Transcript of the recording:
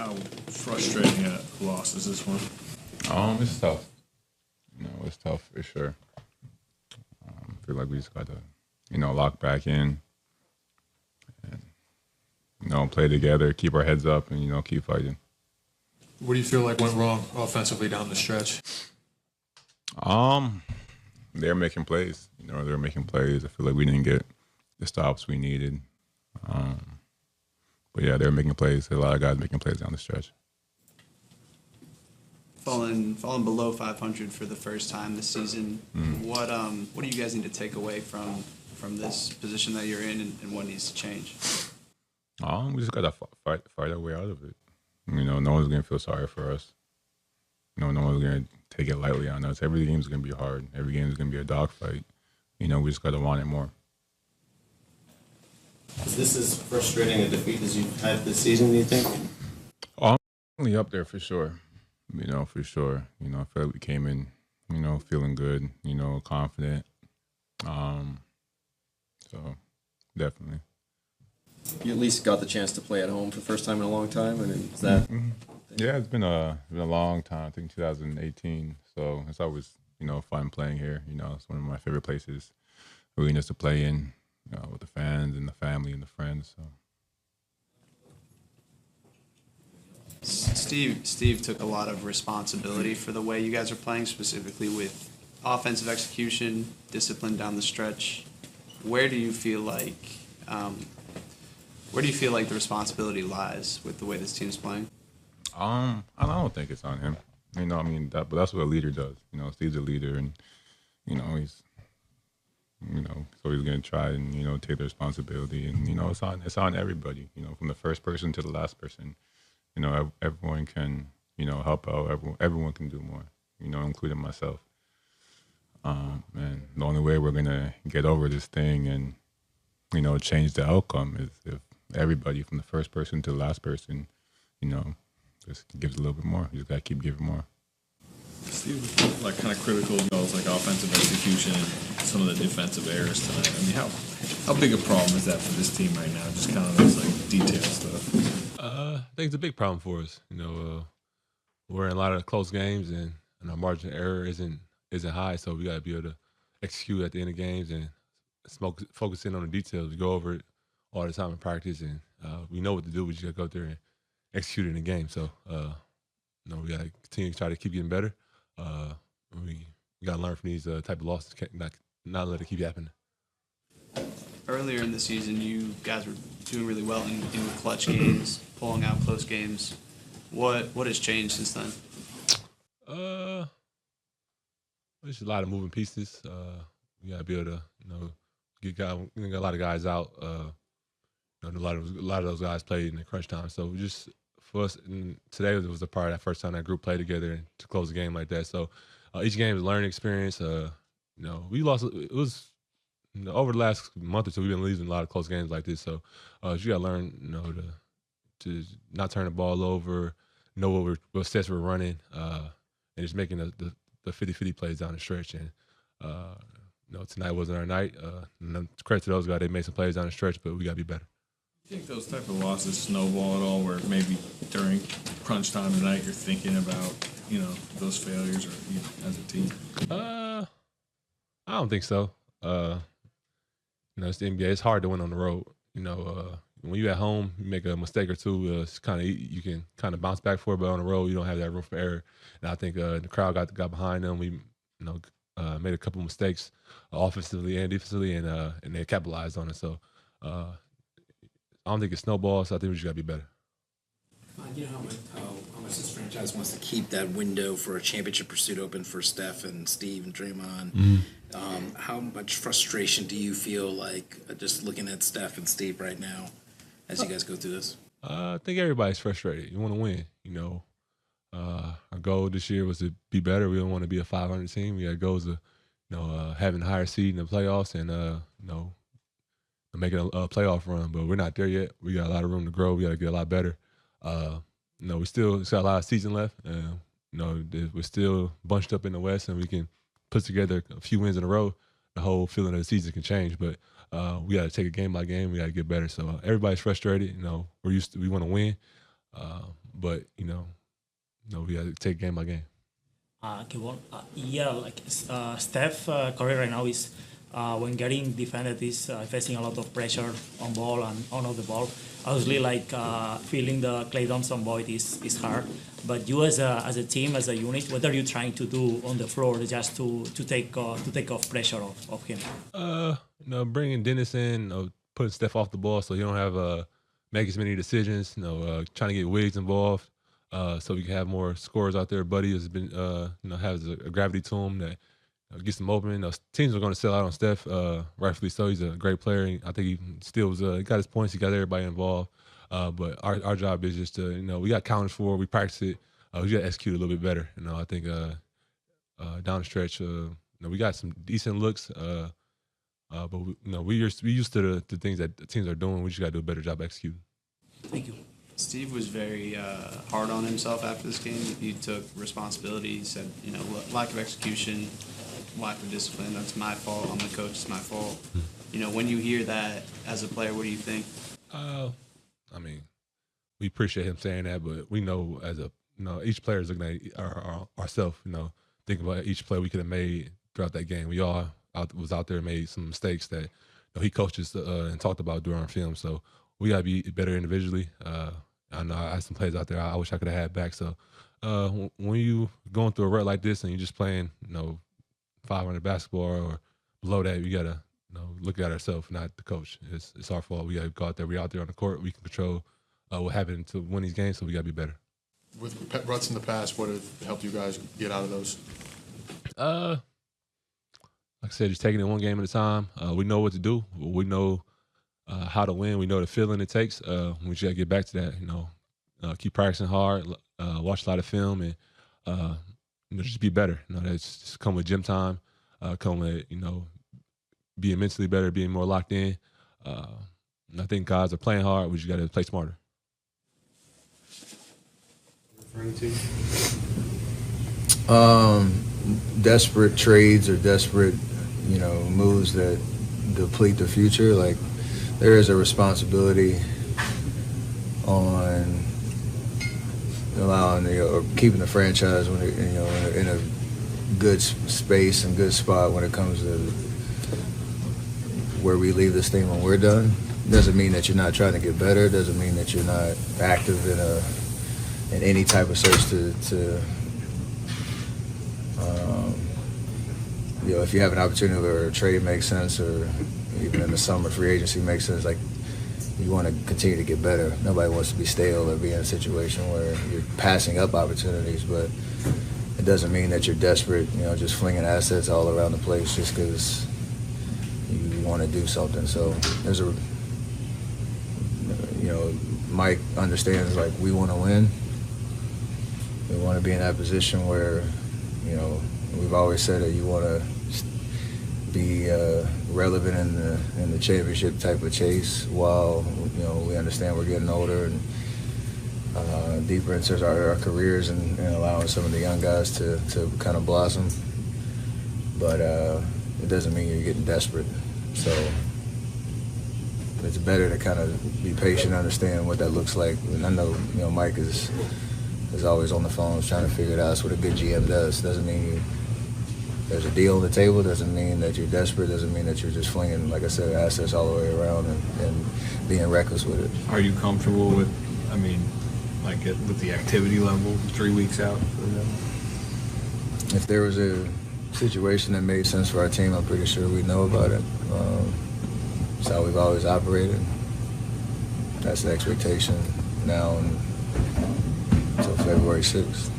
how frustrating a loss is this one? It's tough. It's tough for sure. I feel like we just got to, lock back in and, play together, keep our heads up, and, keep fighting. What do you feel like went wrong offensively down the stretch? They're making plays. They're making plays. I feel like we didn't get the stops we needed. But yeah, they're making plays. There's a lot of guys making plays down the stretch. Falling below 500 for the first time this season. Mm-hmm. What do you guys need to take away from this position that you're in, and what needs to change? We just gotta fight our way out of it. No one's gonna feel sorry for us. No one's gonna take it lightly on us. Every game's gonna be hard. Every game is gonna be a dogfight. We just gotta want it more. Is this as frustrating a defeat as you've had this season, do you think? I'm definitely up there for sure. For sure. I feel like we came in, feeling good, confident. So definitely. You at least got the chance to play at home for the first time in a long time, and is that? Mm-hmm. Yeah, it's been a long time. I think 2018. So it's always fun playing here. It's one of my favorite places, arenas to play in, with the fans and the family and the friends. So. Steve took a lot of responsibility for the way you guys are playing, specifically with offensive execution, discipline down the stretch. Where do you feel like the responsibility lies with the way this team's playing? I don't think it's on him. But that's what a leader does. Steve's a leader, and he's gonna try and take the responsibility, and it's on everybody. From the first person to the last person. Everyone can help out. Everyone can do more. Including myself. And the only way we're gonna get over this thing and change the outcome is if everybody from the first person to the last person, just gives a little bit more. You just gotta keep giving more. Steve, kind of critical of those offensive execution and some of the defensive errors tonight. How big a problem is that for this team right now? Just kind of those detail stuff. I think it's a big problem for us. We're in a lot of close games, and our margin of error isn't high, so we got to be able to execute at the end of games and focus in on the details. We go over it all the time in practice, and we know what to do. We just got to go out there and execute it in the game. So, we got to continue to try to keep getting better. We got to learn from these type of losses, not let it keep happening. Earlier in the season, you guys were doing really well in clutch games, pulling out close games. What has changed since then? There's a lot of moving pieces. We gotta be able to, get a lot of guys out. A lot of those guys played in the crunch time. So for us, today was the part that first time that group played together and to close a game like that. So each game is a learning experience. We lost. It was. Over the last month or two, we've been losing a lot of close games like this. So you got to learn, to not turn the ball over, know what sets we're running, and just making the 50-50 plays down the stretch. And tonight wasn't our night. Credit to those guys; they made some plays down the stretch, but we got to be better. Do you think those type of losses snowball at all, where maybe during crunch time tonight you're thinking about those failures or as a team? I don't think so. It's the NBA. It's hard to win on the road. When you're at home, you make a mistake or two. You can kind of bounce back for it, but on the road, you don't have that room for error. And I think the crowd got behind them. We, made a couple mistakes offensively and defensively, and they capitalized on it. So I don't think it snowballs. So I think we just got to be better. How much this franchise wants to keep that window for a championship pursuit open for Steph and Steve and Draymond. Mm-hmm. How much frustration do you feel like just looking at Steph and Steve right now as you guys go through this? I think everybody's frustrated. You want to win. Our goal this year was to be better. We don't want to be a 500 team. We had goals of, having a higher seed in the playoffs and, making a playoff run. But we're not there yet. We got a lot of room to grow. We got to get a lot better. We still got a lot of season left. We're still bunched up in the West, and we can put together a few wins in a row. The whole feeling of the season can change, but we got to take it game by game. We got to get better. So everybody's frustrated. We want to win, but we got to take game by game. Okay, well, yeah, like Steph Curry right now is when getting defended is facing a lot of pressure on ball and on off the ball. Obviously, like filling the Klay Thompson void is hard. But you as a team, as a unit, what are you trying to do on the floor just to take off pressure of him? Bringing Dennis in, putting Steph off the ball so you don't have make as many decisions. Trying to get Wiggins involved. So we can have more scorers out there. Buddy has been, has a gravity to him that gets them open. Teams are going to sell out on Steph, rightfully so. He's a great player. I think he still was. He got his points. He got everybody involved. But our job is just to, we got counters for. We practice it. We got to execute a little bit better. I think down the stretch, we got some decent looks. But we used to the things that the teams are doing. We just got to do a better job executing. Thank you. Steve was very hard on himself after this game. He took responsibility. He said, lack of execution, lack of discipline. That's my fault. I'm the coach. It's my fault. When you hear that as a player, what do you think? We appreciate him saying that, but we know each player is looking at ourselves. Thinking about each play we could have made throughout that game. We all was out there and made some mistakes that he coached us and talked about during our film. So we got to be better individually. I know I had some plays out there I wish I could have had back. So when you going through a rut like this and you're just playing, 500 basketball or below that, we got to look at ourselves, not the coach. It's our fault. We got to go out there. We're out there on the court. We can control what happened to win these games, so we got to be better. With ruts in the past, what have helped you guys get out of those? Like I said, just taking it one game at a time. We know what to do. We know how to win. We know the feeling it takes. We just got to get back to that. Keep practicing hard, watch a lot of film, and just be better. That's just come with gym time. Come with being mentally better, being more locked in. I think guys are playing hard. We just got to play smarter. Desperate trades or desperate, moves that deplete the future. Like, there is a responsibility on allowing or keeping the franchise when in a good space and good spot when it comes to where we leave this thing when we're done. Doesn't mean that you're not trying to get better. Doesn't mean that you're not active in any type of search to if you have an opportunity where a trade makes sense, or even in the summer free agency makes sense, like, you want to continue to get better. Nobody wants to be stale or be in a situation where you're passing up opportunities, but it doesn't mean that you're desperate, just flinging assets all around the place just because you want to do something. So there's Mike understands, like, we want to win. We want to be in that position where, we've always said that you want to be relevant in the championship type of chase while, we understand we're getting older and deeper into our careers and allowing some of the young guys to kind of blossom. But it doesn't mean you're getting desperate. So it's better to kind of be patient, understand what that looks like. And I know, Mike is always on the phone trying to figure it out. That's what a good GM does. Doesn't mean there's a deal on the table. Doesn't mean that you're desperate. Doesn't mean that you're just flinging, like I said, assets all the way around and being reckless with it. Are you comfortable with, with the activity level 3 weeks out? If there was a situation that made sense for our team, I'm pretty sure we know about it. It's how we've always operated. That's the expectation now until February 6th.